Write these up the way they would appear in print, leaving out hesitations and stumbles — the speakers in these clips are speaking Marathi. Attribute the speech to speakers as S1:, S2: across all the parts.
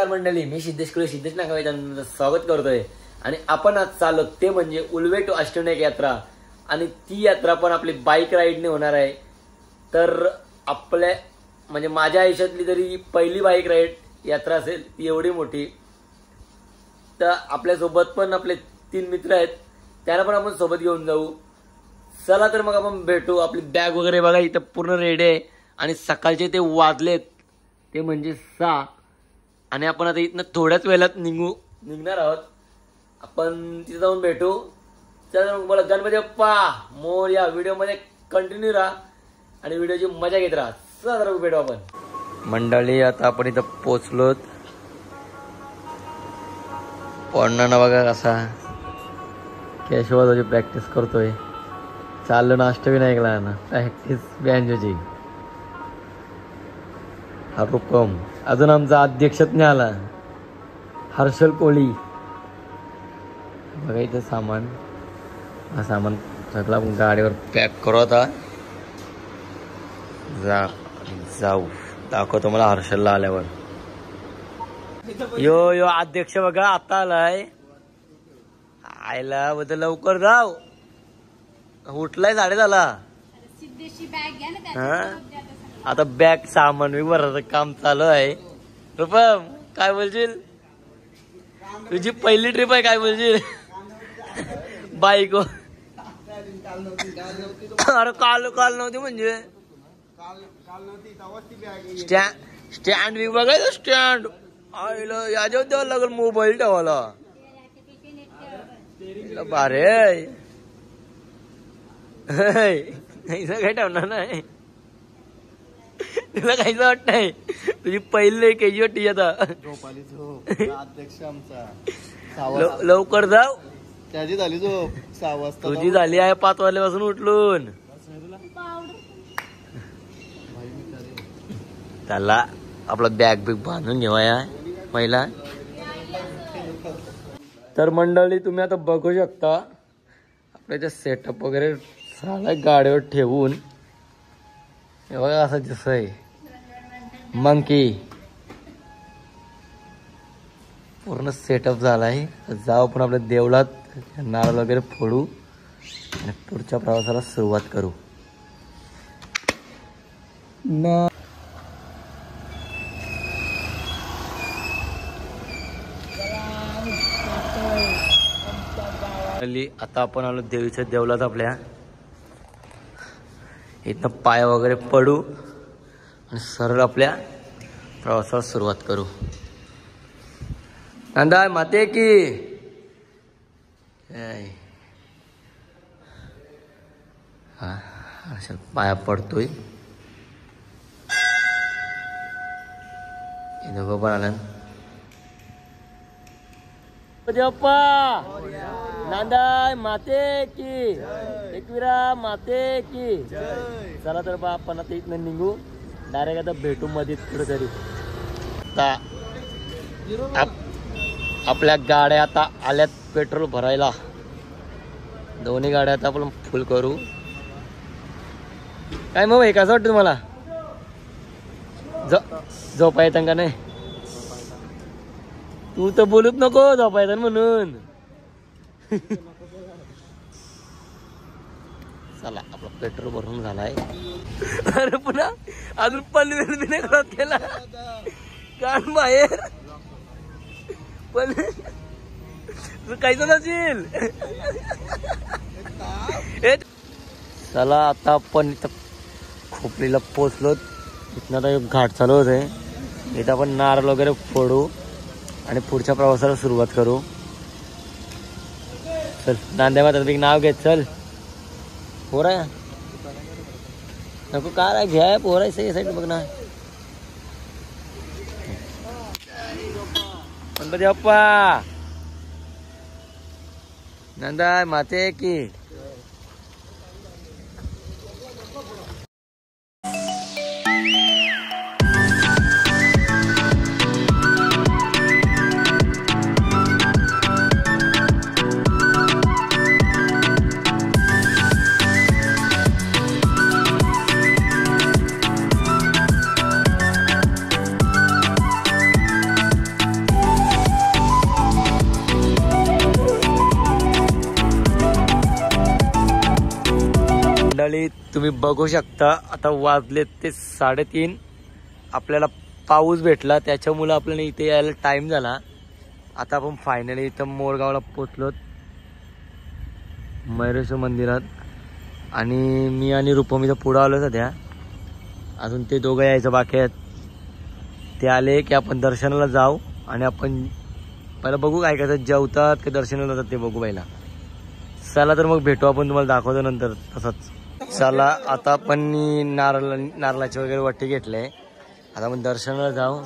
S1: नमस्कार मंडळी, मी सिद्धेश नाकावे यांचं स्वागत करतोय. आणि आपण आज चाललो ते म्हणजे उल्वे टू अष्टविनायक यात्रा. आणि ती यात्रा पण आपली बाईक राईडने होणार आहे. तर आपल्या म्हणजे माझ्या आयुष्यातली तरी पहिली बाईक राईड यात्रा असेल, ती एवढी मोठी. तर आपल्यासोबत पण आपले 3 मित्र आहेत, त्यांना पण आपण सोबत घेऊन जाऊ. चला तर मग आपण भेटू. आपली बॅग वगैरे बघा इथं पूर्ण रेडी आहे. आणि सकाळचे ते वाजलेत ते म्हणजे 6. आणि आपण आता इथनं थोड्याच वेळात निघणार आहोत. आपण तिथे जाऊन भेटू. चला मग बोला गणपती बाप्पा मोर. या व्हिडिओमध्ये कंटिन्यू राहा आणि व्हिडिओची मजा घेत राहा. चला तर भेटू आपण. मंडळी आता आपण इथं पोचलोत. पॉन्ना बघा कसा केशवाची प्रॅक्टिस करतोय. चाललो ना अष्टविनायकला ना प्रॅक्टिस बँजोची. हा रुपम अजून आमचा अध्यक्षच नाही आला, हर्षल कोळी. बघा इथं सामान, हा सामान सगळं आपण गाडीवर पॅक करू. आता जाऊ दाखवतो मला हर्षलला आल्यावर. यो अध्यक्ष बघा आता आलाय. आयला बद्दल लवकर जाऊ. उठलाय 10:30. हा आता बॅग सामान मी भरायचं काम चालू आहे. रुपम काय बोलशील? तुझी पहिली ट्रिप आहे, काय बोलशील बाईक? अरे काल नव्हती म्हणजे स्टँड बी बघायचं. स्टँड आईला याच्यावर द्यावं लागेल मोबाईल ठेवायला. बारे काय ठेवणार नाही. तुला काहीच वाटतंय? तुझी पहिली केजी वाटती आता.
S2: अध्यक्ष आमचा
S1: लवकर जाऊ.
S2: त्याची झाली झोप 6 वाजता.
S1: तुझी झाली आहे 5 वाजल्यापासून उठलून. त्याला आपला बॅग बिग बांधून घेऊया पहिला. तर मंडळी तुम्ही आता बघू शकता आपल्या इथे सेटअप वगैरे झाला गाडीवर ठेवून. हे बघा असं दिसतंय मंकी. पूर्ण सेटअप झालाय. जाऊ आपण आपल्या देवळात नारळ वगैरे फोडू आणि पुढच्या प्रवासाला सुरुवात करू. आता आपण आलो देवीच्या देवळात. आपल्या इथनं पाय वगैरे पडू आणि सरळ आपल्या प्रवासाला सुरुवात करू. नंदा माते की हा अशा पाया पडतोय. दोघं पण आलं. बाप्पा नांदाय माते की एकविरा माते की. चला तर बा आपण आता इथनं निघू. डायरेक्ट आता भेटू मध्ये कुठेतरी. आपल्या गाड्या आता आल्यात पेट्रोल भरायला. दोन्ही गाड्या आता आपण फुल करू. काय मग भाई कसं वाटतं तुम्हाला? झोपा येतं का नाही? तू तर बोलूच नको झोपा येतं म्हणून. चला आपला पेट्रोल भरून झालाय. अरे पुन्हा अजून पनवेल बी नाही क्रॉस केला. कान बाहेर पण काहीच नसेल. चला आता आपण इथं खोपलीला पोचलो. इथनं आता एक घाट चालू होत आहे. इथं आपण नारळ वगैरे फोडू आणि पुढच्या प्रवासाला सुरुवात करू. चल नांद्या माता नाव घेत. चल पोरा नको काय घ्या पोरा साईड बघ ना. गणपती बाप्पा नंदा माते की. मंडळी तुम्ही बघू शकता आता वाजले ते 3:30. आपल्याला पाऊस भेटला त्याच्यामुळे आपल्याला इथे यायला टाइम झाला. आता आपण फायनली इथं मोरगावला पोचलो मयुरेश्वर मंदिरात. आणि मी आणि रूपम इथं पुढं आलो सध्या. अजून ते दोघं यायचं बाकी आहेत. ते आले की आपण दर्शनाला जाऊ आणि आपण पहिला बघू काय कसं जेवतात की दर्शनाला जातात ते बघू पहिला. चला तर मग भेटू आपण तुम्हाला दाखवतो नंतर तसंच. चला आता आपण नारळाचे वगैरे वट्टी घेतले. आता आपण दर्शनाला जाऊ.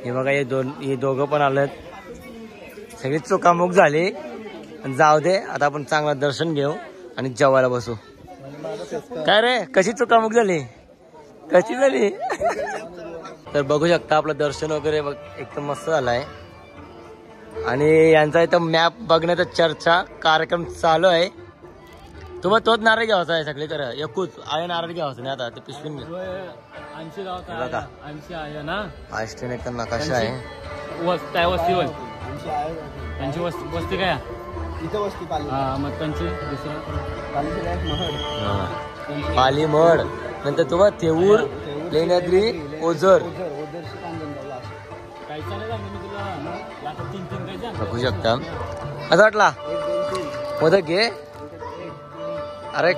S1: हे बघा हे दोघं पण आलेत. सगळी चोकामुक झाली. जाऊ दे आता आपण चांगलं दर्शन घेऊ आणि जेवायला बसू. काय रे कशी चोकामुक झाली कशी झाली. तर बघू शकता आपलं दर्शन वगैरे एकदम मस्त झालाय. आणि यांचा इथं मॅप बघण्याचा चर्चा कार्यक्रम चालू आहे. तुम्हाला तोच नारळ घ्यायचा आहे सगळे तर एकूच आहे नारळ घ्यायचा नाही आता ते पिशवीन घ्या. बघा आष्टीन एक नकाशा आहे.
S3: त्यांची वस्ती काय मग त्यांची
S1: पाली मड नंतर तुम्हाला थेऊर लेण्याद्री ओझर बघू शकता. असं वाटला मोदक घे. अरे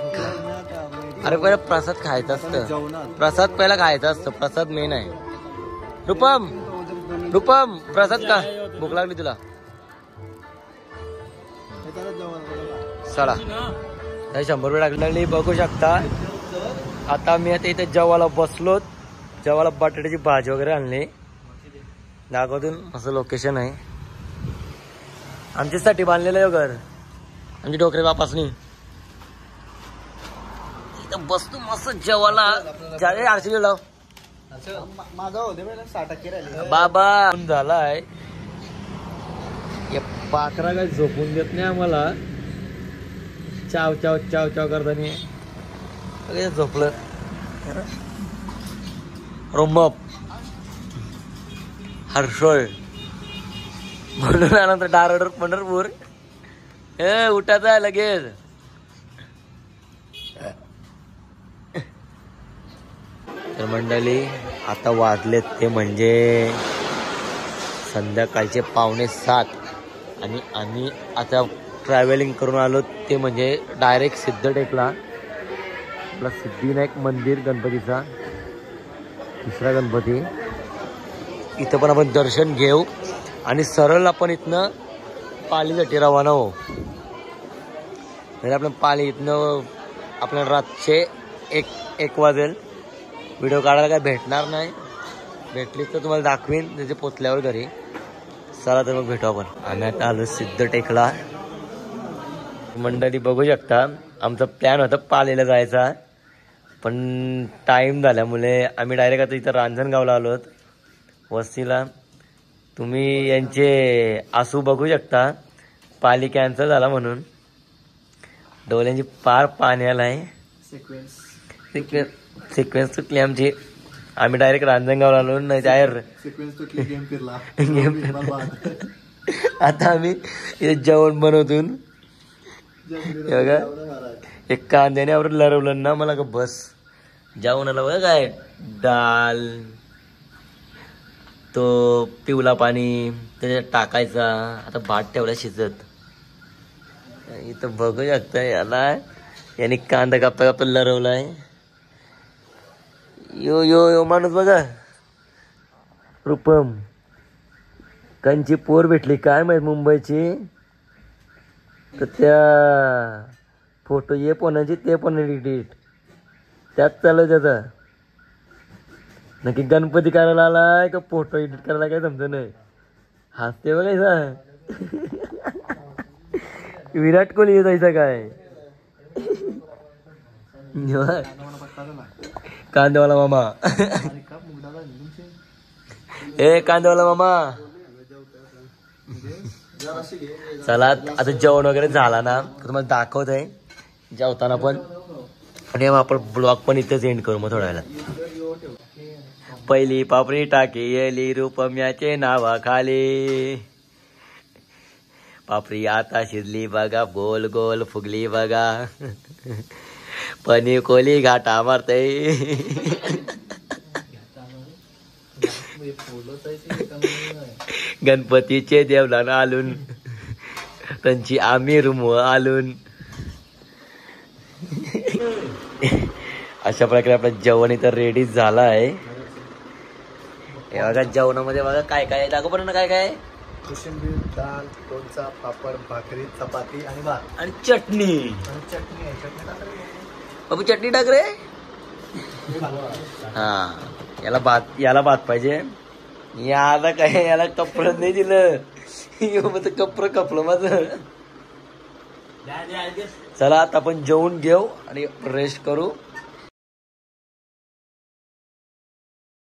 S1: अरे पहिला प्रसाद खायचा असतं. प्रसाद पहिला खायचा असतं. प्रसाद मेन आहे. रूपम प्रसाद का भूक लागली तुला. चला 100 रुपये टाकली. बघू शकता आता मी आता इथे जेवायला बसलो. जेवायला बटाट्याची भाजी वगैरे आणली. दाखवतून असं लोकेशन आहे. आमच्यासाठी बांधलेलं आहे घर. आमची डोकरे बापासनी इथं बसतो मस्त जेवायला. आरशी लाव बाबा झालाय. पाखरा काय झोपून देत नाही आम्हाला. चाव चाव चाव चाव करताना झोपलं. रोमप हर्षोळ म्हणून आल्यानंतर डारोडर पंढरपूर उठायचं आहे लगेच. तर मंडळी आता वाजलेत ते म्हणजे संध्याकाळचे 6:45 आणि आम्ही आता ट्रॅव्हलिंग करून आलो ते म्हणजे डायरेक्ट सिद्धटेकला. आपला सिद्धिविनायक मंदिर गणपतीचा 3रा गणपती. इथं पण आपण दर्शन घेऊ आणि सरळ आपण इथनं पालीसाठी रवाना हो. म्हणजे आपण पाली इथनं आपल्याला रातचे 1 वाजेल. व्हिडिओ काढायला काय भेटणार नाही. भेटली तर तुम्हाला दाखवीन त्याचे पोचल्यावर घरी. चला तर मग भेटू आपण. आम्ही आता आलो सिद्धटेकला. मंडळी बघू शकता आमचा प्लॅन होता पालीला जायचा पण टाईम झाल्यामुळे आम्ही डायरेक्ट आता इथं रांजणगावला आलो वस्तीला. तुम्ही यांचे आसू बघू शकता. पाली कॅन्सल झाला म्हणून डोळ्यांची पार पाणी आला आहे. सिक्वेन्स तुटली आमची. आम्ही डायरेक्ट रांजणगावला आलो नाही जाहीर आता आम्ही इथे जेवण बनवतून बघा एक कांद्याने आपण लरवलं ना मला का बस जेवणाला बघा काय डाल तो पिवला पाणी त्याच्यात टाकायचा. आता भात ठेवला शिजत. इथं बघू शकता याला याने कांदा कापता कापता लरवलाय. यो यो यो माणूस बघा रूपम कंची पोर भेटली काय माहित मुंबईची. तर त्या फोटो ये पोनाची ते पण एडिट त्यात चालू त्याचा. नक्की गणपती करायला आलाय का फोटो एडिट करायला काय समज नाही. हसते बघायचा विराट कोहली जायचा काय. कांदेवाला मामा ए कांदेवाला मामा. चला आता जेवण वगैरे झाला ना तुम्हाला दाखवत आहे जेवताना पण. आणि आपण ब्लॉग पण इथेच एंड करू मग थोड्या वेळात. पहिली पापडी टाकी येली रूपम्याचे नावाखाली. पापडी आता शिजली बघा गोल गोल फुगली बघा. पनी कोली घाटा मारतय. गणपतीचे देवलान आलून त्यांची आम्ही रूम आलून. अशा प्रकारे आपलं जेवण इथं रेडी झालं आहे. हे बघा जेवणामध्ये बघा काय काय दाखव ना काय काय.
S2: कोशिंबीर, डाळ, लोणचा, पापड, भाकरी, चपाती आणि भात
S1: आणि चटणी.
S2: चटणी आहे. चटणी टाका रे.
S1: बाबू चटणी टाक रे. हा याला भात पाहिजे. याला काय याला कपडं नाही दिलं. कपडं कपलं माझं. चला आता आपण जेवून घेऊ आणि रेस्ट करू.